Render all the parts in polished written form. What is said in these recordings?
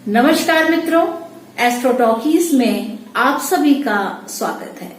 नमस्कार मित्रों, astro talkies में आप सभी का स्वागत है।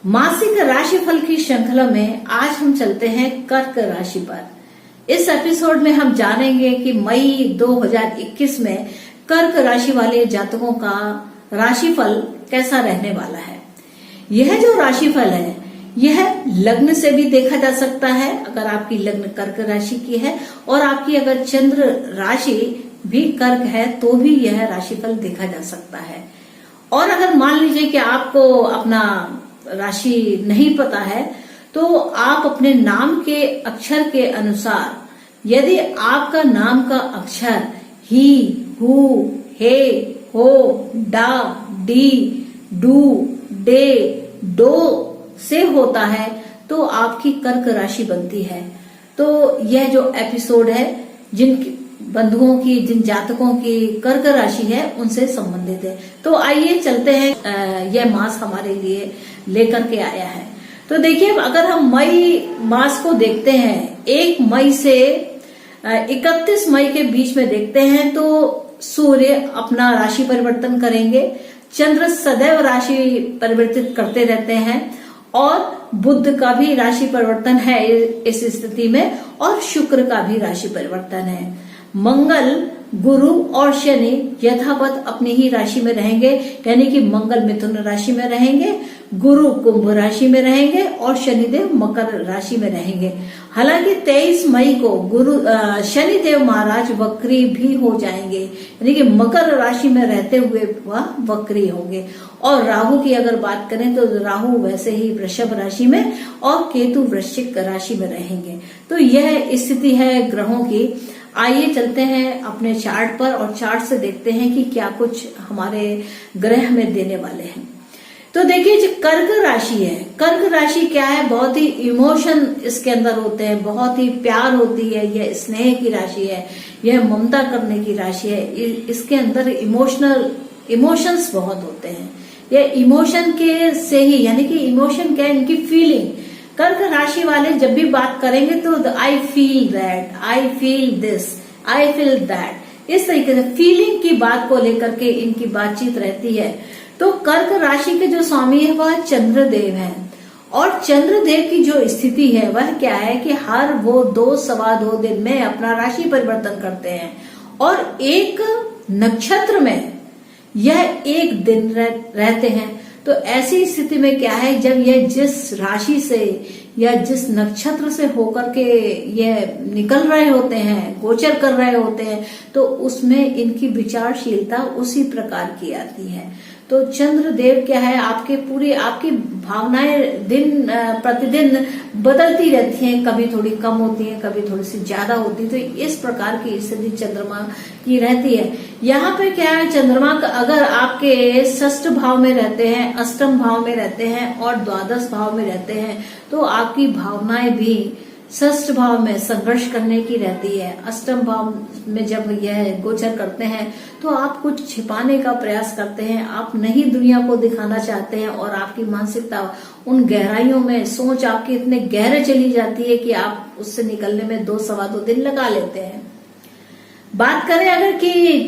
मासिक राशिफल की श्रृंखला में आज हम चलते हैं कर्क राशि पर। इस एपिसोड में हम जानेंगे कि मई 2021 में कर्क राशि वाले जातकों का राशिफल कैसा रहने वाला है। यह जो राशिफल है यह लग्न से भी देखा जा सकता है, अगर आपकी लग्न कर्क राशि की है और आपकी अगर चंद्र राशि भी कर्क है तो भी यह राशिफल देखा जा सकता है। और अगर मान लीजिए कि आपको अपना राशि नहीं पता है तो आप अपने नाम के अक्षर के अनुसार, यदि आपका नाम का अक्षर ही, हु, हे, हो, डा, डी, डू, डे, डो से होता है तो आपकी कर्क राशि बनती है। तो यह जो एपिसोड है जिन बंधुओं की, जिन जातकों की कर्क राशि है उनसे संबंधित है। तो आइए चलते हैं, यह मास हमारे लिए लेकर के आया है। तो देखिए, अगर हम मई मास को देखते हैं, 1 मई से 31 मई के बीच में देखते हैं तो सूर्य अपना राशि परिवर्तन करेंगे, चंद्र सदैव राशि परिवर्तित करते रहते हैं और बुध का भी राशि परिवर्तन है इस स्थिति में, और शुक्र का भी राशि परिवर्तन है। मंगल, गुरु और शनि यथावत अपनी ही राशि में रहेंगे, यानी कि मंगल मिथुन राशि में रहेंगे, गुरु कुंभ राशि में रहेंगे और शनिदेव मकर राशि में रहेंगे। हालांकि 23 मई को शनिदेव महाराज वक्री भी हो जाएंगे, यानी कि मकर राशि में रहते हुए वह वक्री होंगे। और राहु की अगर बात करें तो राहु वैसे ही वृषभ राशि में और केतु वृश्चिक राशि में रहेंगे। तो यह स्थिति है ग्रहों की। आइए चलते हैं अपने चार्ट पर और चार्ट से देखते हैं कि क्या कुछ हमारे ग्रह में देने वाले हैं। तो देखिए, जो कर्क राशि है, कर्क राशि क्या है, बहुत ही इमोशन इसके अंदर होते हैं, बहुत ही प्यार होती है, यह स्नेह की राशि है, यह ममता करने की राशि है। इसके अंदर इमोशंस बहुत होते हैं। यह इमोशन के से ही, यानी कि इमोशन क्या है, इनकी फीलिंग। कर्क राशि वाले जब भी बात करेंगे तो I feel that, I feel this, I feel that, इस तरीके से फीलिंग की बात को लेकर के इनकी बातचीत रहती है। तो कर्क राशि के जो स्वामी है वह चंद्रदेव है, और चंद्रदेव की जो स्थिति है वह क्या है कि हर वो 2 सवा 2 दिन में अपना राशि परिवर्तन करते हैं, और एक नक्षत्र में यह 1 दिन रहते हैं। तो ऐसी स्थिति में क्या है, जब यह जिस राशि से या जिस नक्षत्र से होकर के यह निकल रहे होते हैं, गोचर कर रहे होते हैं, तो उसमें इनकी विचारशीलता उसी प्रकार की आती है। तो चंद्रदेव क्या है, आपकी भावनाएं दिन प्रतिदिन बदलती रहती हैं, कभी थोड़ी कम होती हैं, कभी थोड़ी सी ज्यादा होती है। तो इस प्रकार की स्थिति चंद्रमा की रहती है। यहाँ पे क्या है, चंद्रमा अगर आपके षष्ठ भाव में रहते हैं, अष्टम भाव में रहते हैं और द्वादश भाव में रहते हैं, तो आपकी भावनाएं भी षष्ठ भाव में संघर्ष करने की रहती है। अष्टम भाव में जब यह गोचर करते हैं तो आप कुछ छिपाने का प्रयास करते हैं, आप नई दुनिया को दिखाना चाहते हैं, और आपकी मानसिकता उन गहराइयों में, सोच आपकी इतने गहरे चली जाती है कि आप उससे निकलने में 2 सवा 2 दिन लगा लेते हैं। बात करें अगर कि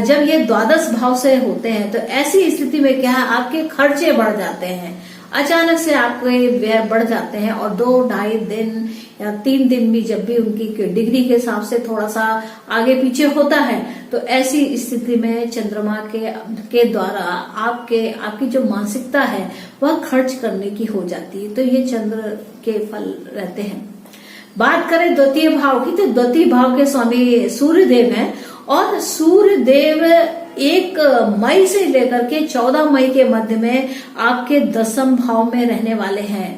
जब ये द्वादश भाव से होते हैं तो ऐसी स्थिति में क्या है, आपके खर्चे बढ़ जाते हैं, अचानक से आपके व्यय बढ़ जाते हैं, और 2-2.5 दिन या 3 दिन भी जब भी उनकी डिग्री के हिसाब से थोड़ा सा आगे पीछे होता है, तो ऐसी स्थिति में चंद्रमा के द्वारा आपकी जो मानसिकता है वह खर्च करने की हो जाती है। तो ये चंद्र के फल रहते हैं। बात करें द्वितीय भाव की, तो द्वितीय भाव के स्वामी सूर्यदेव हैं, और सूर्यदेव 1 मई से लेकर के 14 मई के मध्य में आपके 10म भाव में रहने वाले हैं।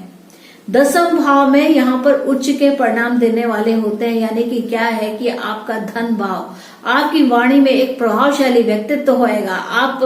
10म भाव में यहाँ पर उच्च के परिणाम देने वाले होते हैं, यानी कि क्या है कि आपका धन भाव, आपकी वाणी में एक प्रभावशाली व्यक्तित्व होएगा, आप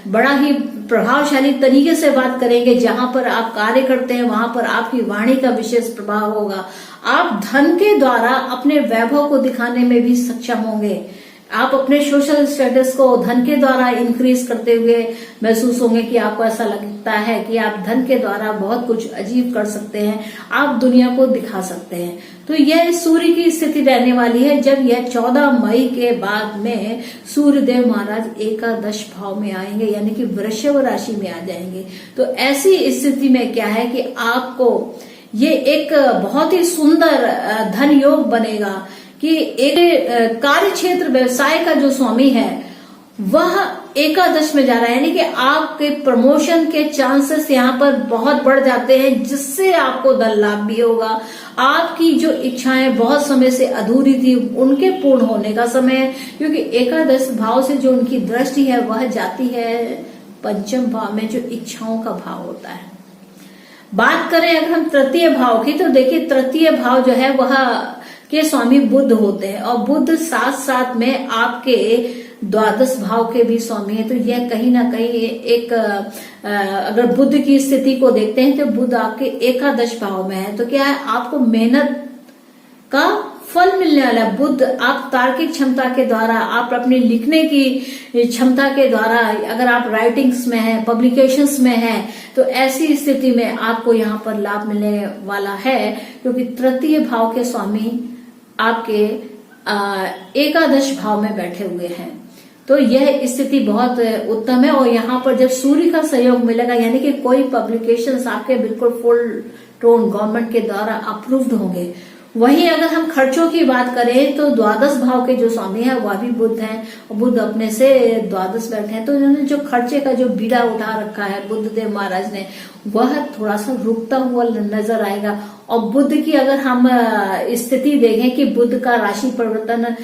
बड़ा ही प्रभावशाली तरीके से बात करेंगे, जहां पर आप कार्य करते हैं वहां पर आपकी वाणी का विशेष प्रभाव होगा। आप धन के द्वारा अपने वैभव को दिखाने में भी सक्षम होंगे, आप अपने सोशल स्टेटस को धन के द्वारा इंक्रीज करते हुए महसूस होंगे कि आपको ऐसा लगता है कि आप धन के द्वारा बहुत कुछ अचीव कर सकते हैं, आप दुनिया को दिखा सकते हैं। तो यह सूर्य की स्थिति रहने वाली है जब यह 14 मई के बाद में सूर्य देव महाराज एकादश भाव में आएंगे, यानी कि वृषभ राशि में आ जाएंगे। तो ऐसी स्थिति में क्या है कि आपको ये एक बहुत ही सुंदर धन योग बनेगा कि एक कार्य क्षेत्र व्यवसाय का जो स्वामी है वह एकादश में जा रहा है, यानी कि आपके प्रमोशन के चांसेस यहाँ पर बहुत बढ़ जाते हैं, जिससे आपको धन लाभ भी होगा। आपकी जो इच्छाएं बहुत समय से अधूरी थी उनके पूर्ण होने का समय है, क्योंकि एकादश भाव से जो उनकी दृष्टि है वह जाती है पंचम भाव में, जो इच्छाओं का भाव होता है। बात करें अगर हम तृतीय भाव की, तो देखिए तृतीय भाव जो है वह के स्वामी बुध होते हैं, और बुध साथ साथ में आपके द्वादश भाव के भी स्वामी है। तो यह कहीं ना कहीं एक अगर बुध की स्थिति को देखते हैं तो बुध आपके एकादश भाव में है, तो क्या है, आपको मेहनत का फल मिलने वाला है। बुध आप तार्किक क्षमता के द्वारा, आप अपनी लिखने की क्षमता के द्वारा, अगर आप राइटिंग्स में हैं, पब्लिकेशंस में हैं, तो ऐसी स्थिति में आपको यहाँ पर लाभ मिलने वाला है, क्योंकि तृतीय भाव के स्वामी आपके एकादश भाव में बैठे हुए हैं। तो यह स्थिति बहुत उत्तम है, और यहाँ पर जब सूर्य का सहयोग मिलेगा, यानी कि कोई पब्लिकेशंस आपके बिल्कुल फुल टोन गवर्नमेंट के द्वारा अप्रूव्ड होंगे। वहीं अगर हम खर्चों की बात करें तो द्वादश भाव के जो स्वामी है वह भी बुध हैं, और बुध अपने से द्वादश बैठे हैं, तो इन्होंने जो खर्चे का जो बीड़ा उठा रखा है बुध देव महाराज ने, वह थोड़ा सा रुकता हुआ नजर आएगा। और बुध की अगर हम स्थिति देखें कि बुध का राशि परिवर्तन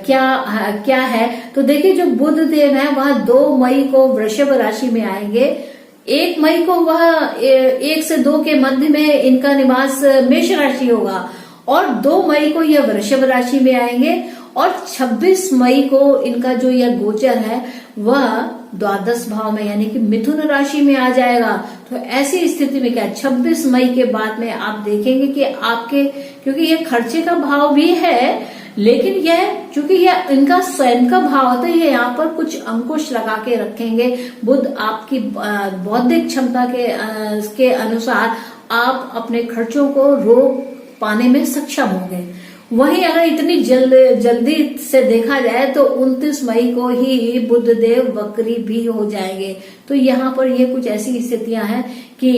क्या है, तो देखिए जो बुध देव है वह 2 मई को वृषभ राशि में आएंगे, 1 मई को वह 1 से 2 के मध्य में इनका निवास मेष राशि होगा, और 2 मई को यह वृषभ राशि में आएंगे, और 26 मई को इनका जो यह गोचर है वह द्वादश भाव में यानी कि मिथुन राशि में आ जाएगा। तो ऐसी स्थिति में क्या 26 मई के बाद में आप देखेंगे कि आपके, क्योंकि ये खर्चे का भाव भी है, लेकिन यह चूंकि यह इनका स्वयं का भाव होता है, ये यहाँ पर कुछ अंकुश लगा के रखेंगे। बुध आपकी बौद्धिक क्षमता के अनुसार आप अपने खर्चों को रोक पाने में सक्षम होंगे। वहीं अगर इतनी जल्दी से देखा जाए तो 29 मई को ही बुध देव वक्री भी हो जाएंगे। तो यहाँ पर ये कुछ ऐसी स्थितियां हैं कि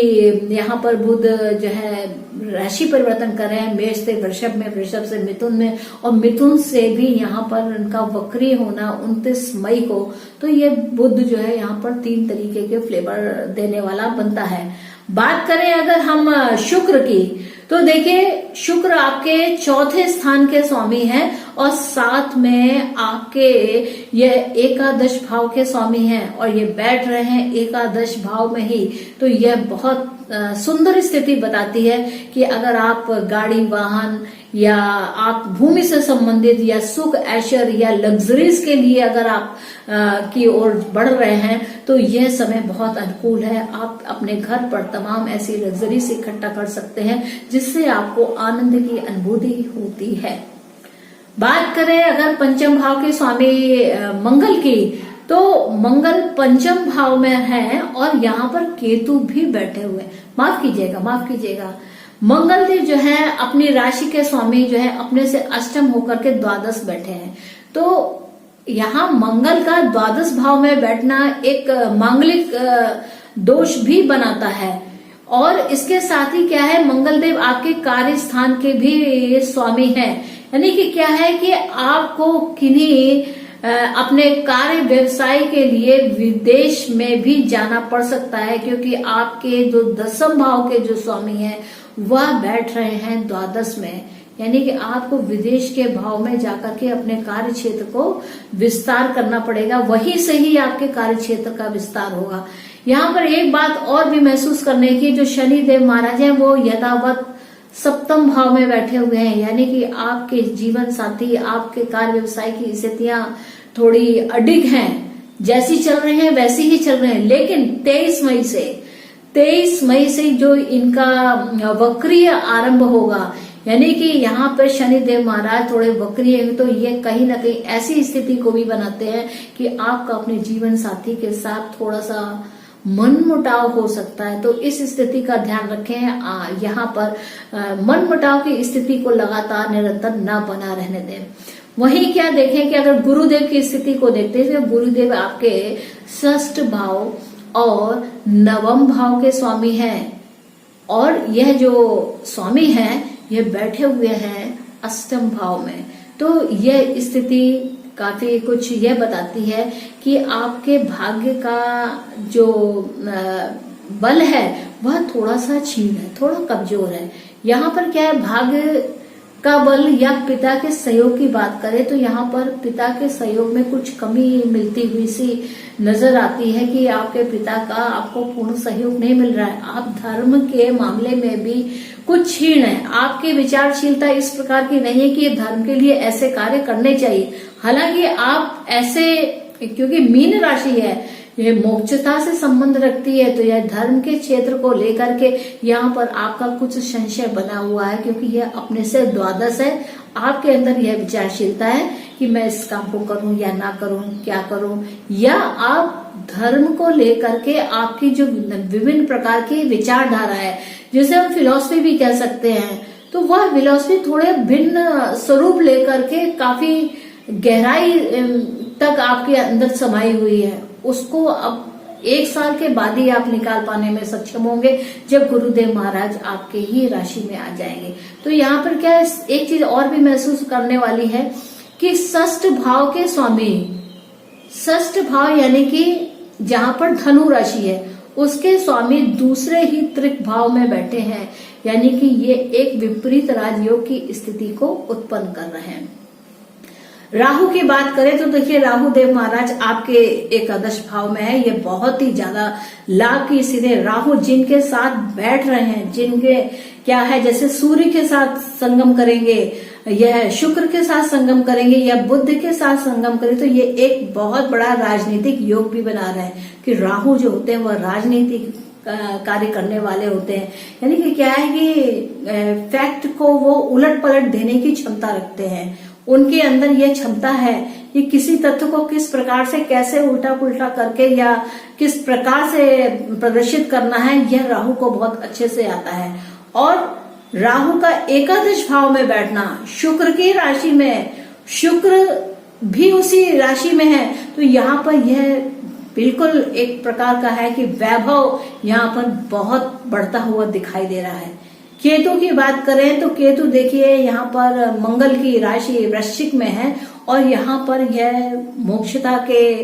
यहाँ पर बुध जो है राशि परिवर्तन कर रहे हैं, मेष से वृषभ में, वृषभ से मिथुन में, और मिथुन से भी यहाँ पर इनका वक्री होना 29 मई को। तो ये बुध जो है यहाँ पर 3 तरीके के फ्लेवर देने वाला बनता है। बात करें अगर हम शुक्र की, तो देखिए शुक्र आपके चौथे स्थान के स्वामी हैं, और साथ में आपके ये एकादश भाव के स्वामी हैं, और ये बैठ रहे हैं एकादश भाव में ही। तो यह बहुत सुंदर स्थिति बताती है कि अगर आप गाड़ी वाहन या आप भूमि से संबंधित या सुख ऐश्वर्य या लग्जरीज के लिए अगर आप की ओर बढ़ रहे हैं तो यह समय बहुत अनुकूल है। आप अपने घर पर तमाम ऐसी लग्जरीज इकट्ठा कर सकते हैं जिससे आपको आनंद की अनुभूति होती है। बात करें अगर पंचम भाव के स्वामी मंगल की, तो मंगल पंचम भाव में है और यहाँ पर केतु भी बैठे हुए। माफ कीजिएगा, मंगल देव जो है अपनी राशि के स्वामी जो है अपने से अष्टम होकर के द्वादश बैठे हैं। तो यहाँ मंगल का द्वादश भाव में बैठना एक मांगलिक दोष भी बनाता है, और इसके साथ ही क्या है, मंगल देव आपके कार्य स्थान के भी स्वामी हैं। यानी कि क्या है कि आपको किन्हीं अपने कार्य व्यवसाय के लिए विदेश में भी जाना पड़ सकता है, क्योंकि आपके जो दसम भाव के जो स्वामी हैं वह बैठ रहे हैं द्वादश में। यानी कि आपको विदेश के भाव में जाकर के अपने कार्य क्षेत्र को विस्तार करना पड़ेगा, वहीं से ही आपके कार्य क्षेत्र का विस्तार होगा। यहाँ पर एक बात और भी महसूस करने की, जो शनि देव महाराज हैं वो यथावत सप्तम भाव में बैठे हुए हैं। यानी कि आपके जीवन साथी, आपके कार्य व्यवसाय की स्थितियां थोड़ी अडिग हैं, जैसी चल रही हैं वैसी ही चल रहे हैं। लेकिन 23 मई से जो इनका वक्रीय आरंभ होगा, यानी कि यहाँ पर शनिदेव महाराज थोड़े वक्री है, तो ये कहीं ना कहीं ऐसी स्थिति को भी बनाते हैं कि आपका अपने जीवन साथी के साथ थोड़ा सा मनमुटाव हो सकता है। तो इस स्थिति का ध्यान रखें। यहाँ पर मनमुटाव की स्थिति को लगातार निरंतर न बना रहने दें। वहीं क्या देखें कि अगर गुरुदेव की स्थिति को देखते हैं तो गुरुदेव आपके षष्ठ भाव और नवम भाव के स्वामी हैं, और यह जो स्वामी हैं यह बैठे हुए हैं अष्टम भाव में। तो यह स्थिति काफी कुछ यह बताती है कि आपके भाग्य का जो बल है वह थोड़ा सा क्षीण है, थोड़ा कमजोर है। यहाँ पर क्या है, भाग्य का बल या पिता के सहयोग की बात करें तो यहाँ पर पिता के सहयोग में कुछ कमी मिलती हुई सी नजर आती है कि आपके पिता का आपको पूर्ण सहयोग नहीं मिल रहा है। आप धर्म के मामले में भी कुछ क्षीण है। आपकी विचारशीलता इस प्रकार की नहीं है कि धर्म के लिए ऐसे कार्य करने चाहिए। हालांकि आप ऐसे, क्योंकि मीन राशि है, ये मोक्षता से संबंध रखती है, तो यह धर्म के क्षेत्र को लेकर के यहाँ पर आपका कुछ संशय बना हुआ है, क्योंकि यह अपने से द्वादश है। आपके अंदर यह विचारशीलता है कि मैं इस काम को करूं या ना करूं, क्या करूं, या आप धर्म को लेकर के आपकी जो विभिन्न प्रकार की विचारधारा है, जिसे हम फिलॉसफी भी कह सकते हैं, तो वह फिलॉसफी थोड़े भिन्न स्वरूप लेकर के काफी गहराई तक आपके अंदर समाई हुई है। उसको अब 1 साल के बाद ही आप निकाल पाने में सक्षम होंगे, जब गुरुदेव महाराज आपके ही राशि में आ जाएंगे। तो यहाँ पर क्या है, एक चीज और भी महसूस करने वाली है कि षष्ठ भाव के स्वामी, षष्ठ भाव यानी कि जहां पर धनु राशि है उसके स्वामी दूसरे ही त्रिक भाव में बैठे हैं, यानी कि ये एक विपरीत राजयोग की स्थिति को उत्पन्न कर रहे हैं। राहु की बात करें तो देखिए, राहु देव महाराज आपके एकादश भाव में है। ये बहुत ही ज्यादा लाभ की स्थिति है। राहु जिनके साथ बैठ रहे हैं, जिनके क्या है, जैसे सूर्य के साथ संगम करेंगे, यह शुक्र के साथ संगम करेंगे या बुध के साथ संगम करें, तो ये एक बहुत बड़ा राजनीतिक योग भी बना रहे हैं कि राहु जो होते हैं वह राजनीतिक कार्य करने वाले होते हैं। यानी कि क्या है कि फैक्ट को वो उलट पलट देने की क्षमता रखते हैं। उनके अंदर यह क्षमता है कि किसी तथ्य को किस प्रकार से कैसे उल्टा पुल्टा करके या किस प्रकार से प्रदर्शित करना है, यह राहु को बहुत अच्छे से आता है। और राहु का एकादश भाव में बैठना, शुक्र की राशि में, शुक्र भी उसी राशि में है, तो यहाँ पर यह बिल्कुल एक प्रकार का है कि वैभव यहाँ पर बहुत बढ़ता हुआ दिखाई दे रहा है। केतु की बात करें तो केतु देखिए यहाँ पर मंगल की राशि वृश्चिक में है, और यहाँ पर यह मोक्षता के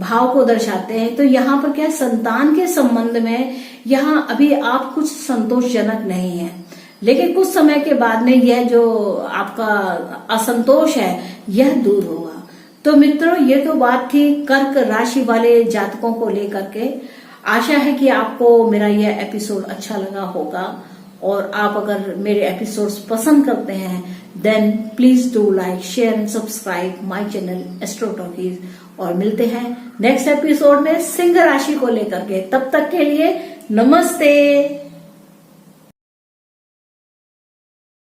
भाव को दर्शाते हैं। तो यहाँ पर क्या है, संतान के संबंध में यहाँ अभी आप कुछ संतोषजनक नहीं है, लेकिन कुछ समय के बाद में यह जो आपका असंतोष है यह दूर होगा। तो मित्रों, ये तो बात थी कर्क राशि वाले जातकों को लेकर के। आशा है कि आपको मेरा यह एपिसोड अच्छा लगा होगा, और आप अगर मेरे एपिसोड्स पसंद करते हैं then please do like, share and subscribe my channel Astro Talkies. और मिलते हैं नेक्स्ट एपिसोड में सिंह राशि को लेकर के। तब तक के लिए नमस्ते।